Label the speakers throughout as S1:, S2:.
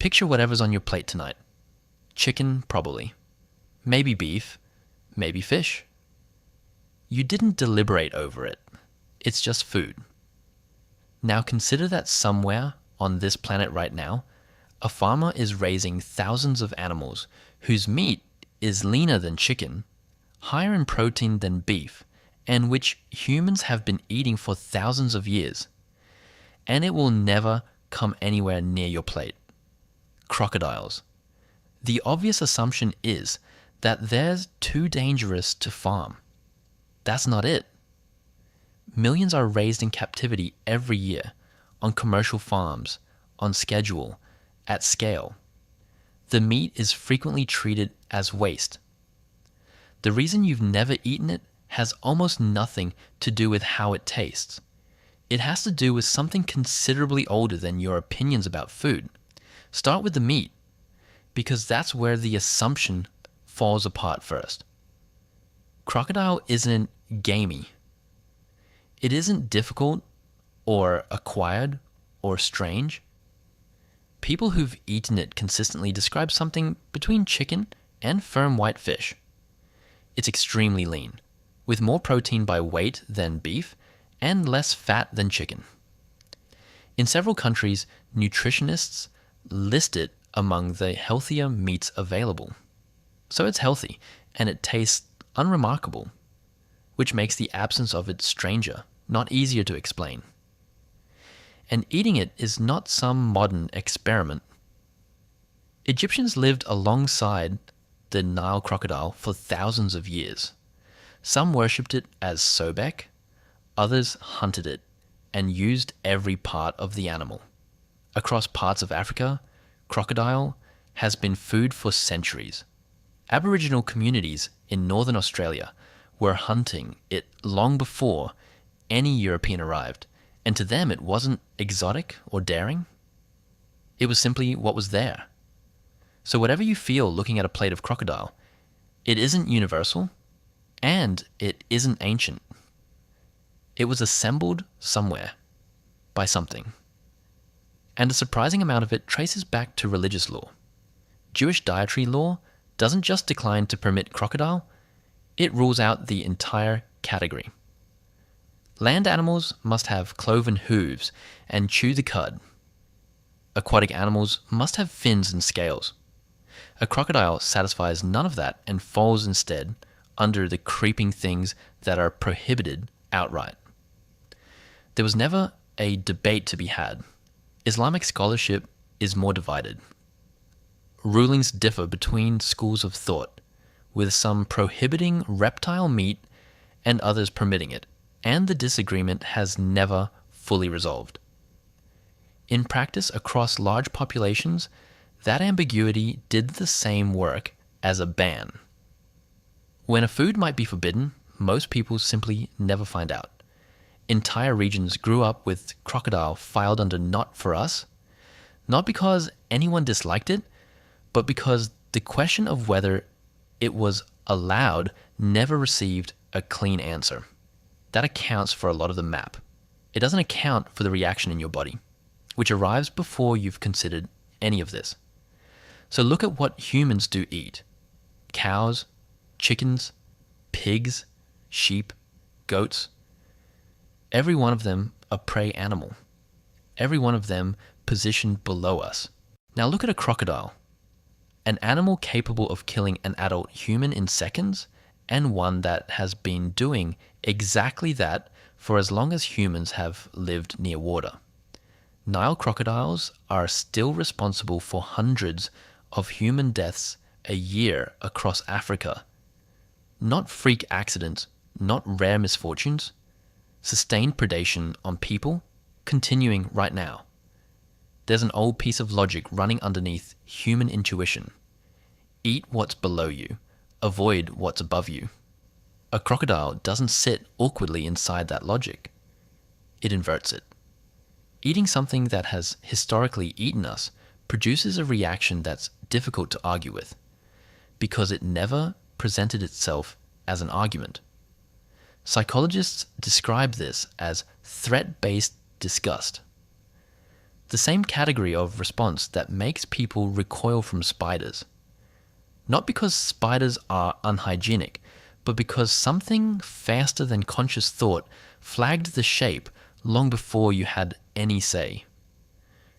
S1: Picture whatever's on your plate tonight. Chicken, probably. Maybe beef. Maybe fish. You didn't deliberate over it. It's just food. Now consider that somewhere on this planet right now, a farmer is raising thousands of animals whose meat is leaner than chicken, higher in protein than beef, and which humans have been eating for thousands of years. And it will never come anywhere near your plate. Crocodiles. The obvious assumption is that they're too dangerous to farm. That's not it. Millions are raised in captivity every year, on commercial farms, on schedule, at scale. The meat is frequently treated as waste. The reason you've never eaten it has almost nothing to do with how it tastes. It has to do with something considerably older than your opinions about food. Start with the meat, because that's where the assumption falls apart first. Crocodile isn't gamey. It isn't difficult or acquired or strange. People who've eaten it consistently describe something between chicken and firm white fish. It's extremely lean, with more protein by weight than beef and less fat than chicken. In several countries, nutritionists list it among the healthier meats available. So it's healthy, and it tastes unremarkable, which makes the absence of it stranger, not easier to explain. And eating it is not some modern experiment. Egyptians lived alongside the Nile crocodile for thousands of years. Some worshipped it as Sobek, others hunted it and used every part of the animal. Across parts of Africa, crocodile has been food for centuries. Aboriginal communities in northern Australia were hunting it long before any European arrived, and to them it wasn't exotic or daring. It was simply what was there. So whatever you feel looking at a plate of crocodile, it isn't universal, and it isn't ancient. It was assembled somewhere, by something. And a surprising amount of it traces back to religious law. Jewish dietary law doesn't just decline to permit crocodile, it rules out the entire category. Land animals must have cloven hooves and chew the cud. Aquatic animals must have fins and scales. A crocodile satisfies none of that and falls instead under the creeping things that are prohibited outright. There was never a debate to be had. Islamic scholarship is more divided. Rulings differ between schools of thought, with some prohibiting reptile meat and others permitting it, and the disagreement has never fully resolved. In practice across large populations, that ambiguity did the same work as a ban. When a food might be forbidden, most people simply never find out. Entire regions grew up with crocodile filed under not for us, not because anyone disliked it, but because the question of whether it was allowed never received a clean answer. That accounts for a lot of the map. It doesn't account for the reaction in your body, which arrives before you've considered any of this. So look at what humans do eat. Cows, chickens, pigs, sheep, goats. Every one of them a prey animal. Every one of them positioned below us. Now look at a crocodile. An animal capable of killing an adult human in seconds, and one that has been doing exactly that for as long as humans have lived near water. Nile crocodiles are still responsible for hundreds of human deaths a year across Africa. Not freak accidents, not rare misfortunes. Sustained predation on people, continuing right now. There's an old piece of logic running underneath human intuition. Eat what's below you. Avoid what's above you. A crocodile doesn't sit awkwardly inside that logic. It inverts it. Eating something that has historically eaten us produces a reaction that's difficult to argue with, because it never presented itself as an argument. Psychologists describe this as threat-based disgust. The same category of response that makes people recoil from spiders. Not because spiders are unhygienic, but because something faster than conscious thought flagged the shape long before you had any say.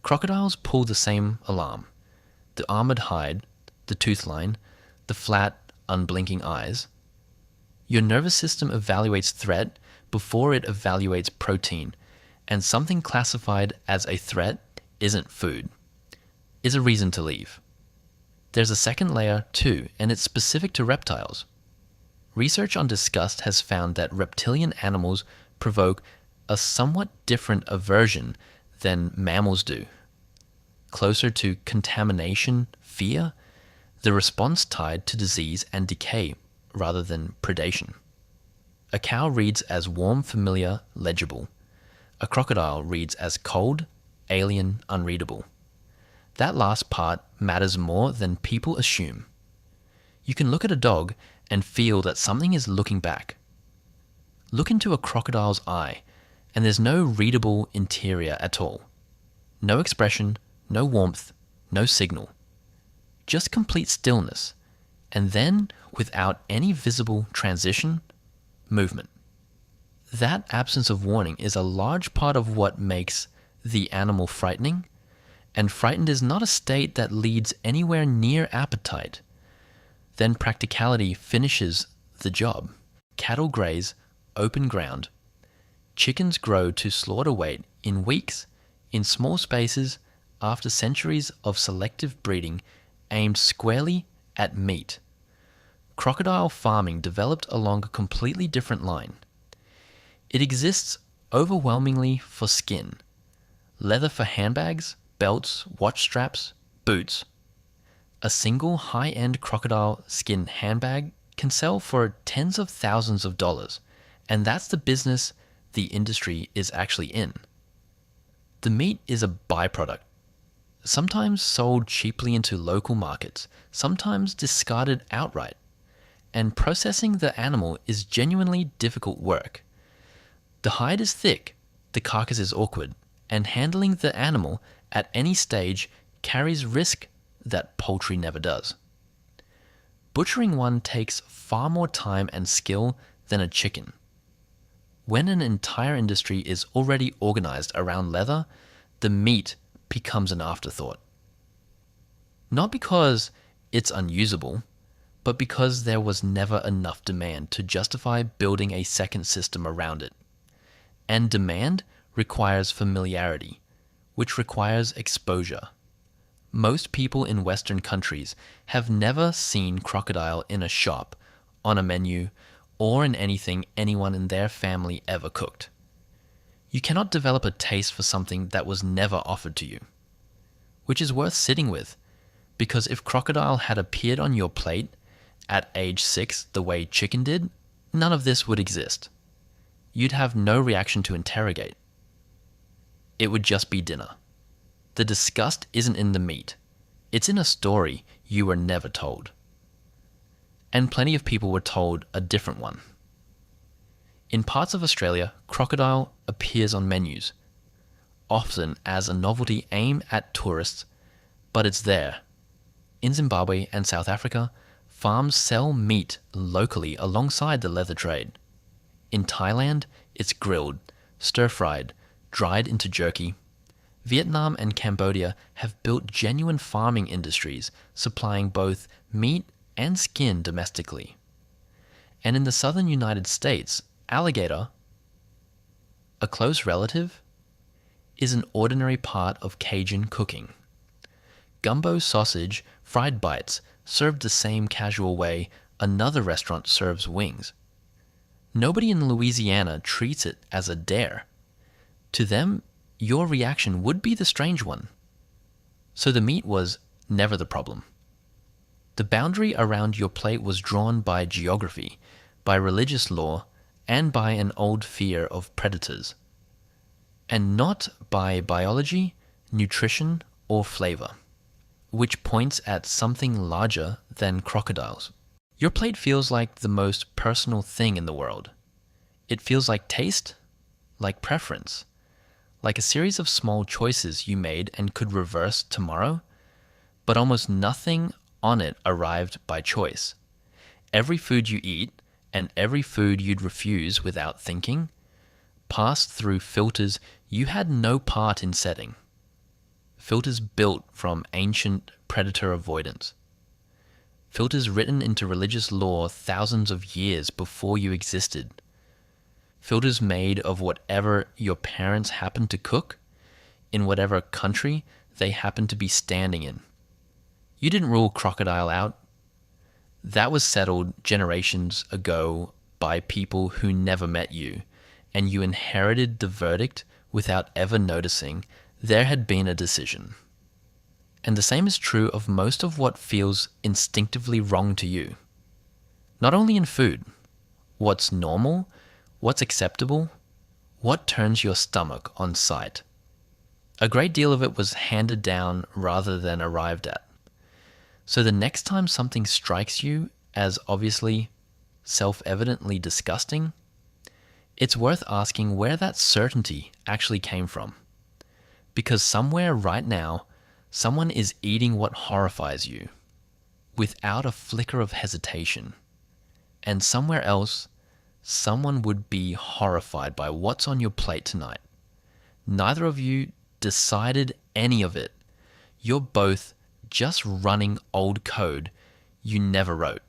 S1: Crocodiles pull the same alarm. The armored hide, the tooth line, the flat, unblinking eyes. Your nervous system evaluates threat before it evaluates protein, and something classified as a threat isn't food, is a reason to leave. There's a second layer too, and it's specific to reptiles. Research on disgust has found that reptilian animals provoke a somewhat different aversion than mammals do. Closer to contamination, fear, the response tied to disease and decay rather than predation. A cow reads as warm, familiar, legible. A crocodile reads as cold, alien, unreadable. That last part matters more than people assume. You can look at a dog and feel that something is looking back. Look into a crocodile's eye, and there's no readable interior at all. No expression, no warmth, no signal. Just complete stillness, and then, without any visible transition, movement. That absence of warning is a large part of what makes the animal frightening, and frightened is not a state that leads anywhere near appetite. Then practicality finishes the job. Cattle graze open ground. Chickens grow to slaughter weight in weeks, in small spaces, after centuries of selective breeding aimed squarely at meat. Crocodile farming developed along a completely different line. It exists overwhelmingly for skin. Leather for handbags, belts, watch straps, boots. A single high-end crocodile skin handbag can sell for tens of thousands of dollars, and that's the business the industry is actually in. The meat is a byproduct, sometimes sold cheaply into local markets, sometimes discarded outright. And processing the animal is genuinely difficult work. The hide is thick, the carcass is awkward, and handling the animal at any stage carries risk that poultry never does. Butchering one takes far more time and skill than a chicken. When an entire industry is already organized around leather, the meat becomes an afterthought. Not because it's unusable, but because there was never enough demand to justify building a second system around it. And demand requires familiarity, which requires exposure. Most people in Western countries have never seen crocodile in a shop, on a menu, or in anything anyone in their family ever cooked. You cannot develop a taste for something that was never offered to you, which is worth sitting with, because if crocodile had appeared on your plate at age 6 the way chicken did, none of this would exist. You'd have no reaction to interrogate. It would just be dinner. The disgust isn't in the meat. It's in a story you were never told. And plenty of people were told a different one. In parts of Australia, crocodile appears on menus, often as a novelty aimed at tourists, but it's there. In Zimbabwe and South Africa, farms sell meat locally alongside the leather trade. In Thailand, it's grilled, stir-fried, dried into jerky. Vietnam and Cambodia have built genuine farming industries, supplying both meat and skin domestically. And in the southern United States, alligator, a close relative, is an ordinary part of Cajun cooking. Gumbo sausage, fried bites, served the same casual way another restaurant serves wings. Nobody in Louisiana treats it as a dare. To them, your reaction would be the strange one. So the meat was never the problem. The boundary around your plate was drawn by geography, by religious law, and by an old fear of predators, and not by biology, nutrition, or flavor, which points at something larger than crocodiles. Your plate feels like the most personal thing in the world. It feels like taste, like preference, like a series of small choices you made and could reverse tomorrow, but almost nothing on it arrived by choice. Every food you eat and every food you'd refuse without thinking passed through filters you had no part in setting. Filters built from ancient predator avoidance. Filters written into religious law thousands of years before you existed. Filters made of whatever your parents happened to cook in whatever country they happened to be standing in. You didn't rule crocodile out. That was settled generations ago by people who never met you, and you inherited the verdict without ever noticing there had been a decision. And the same is true of most of what feels instinctively wrong to you. Not only in food. What's normal, what's acceptable, what turns your stomach on sight. A great deal of it was handed down rather than arrived at. So the next time something strikes you as obviously, self-evidently disgusting, it's worth asking where that certainty actually came from. Because somewhere right now, someone is eating what horrifies you, without a flicker of hesitation. And somewhere else, someone would be horrified by what's on your plate tonight. Neither of you decided any of it. You're both just running old code you never wrote.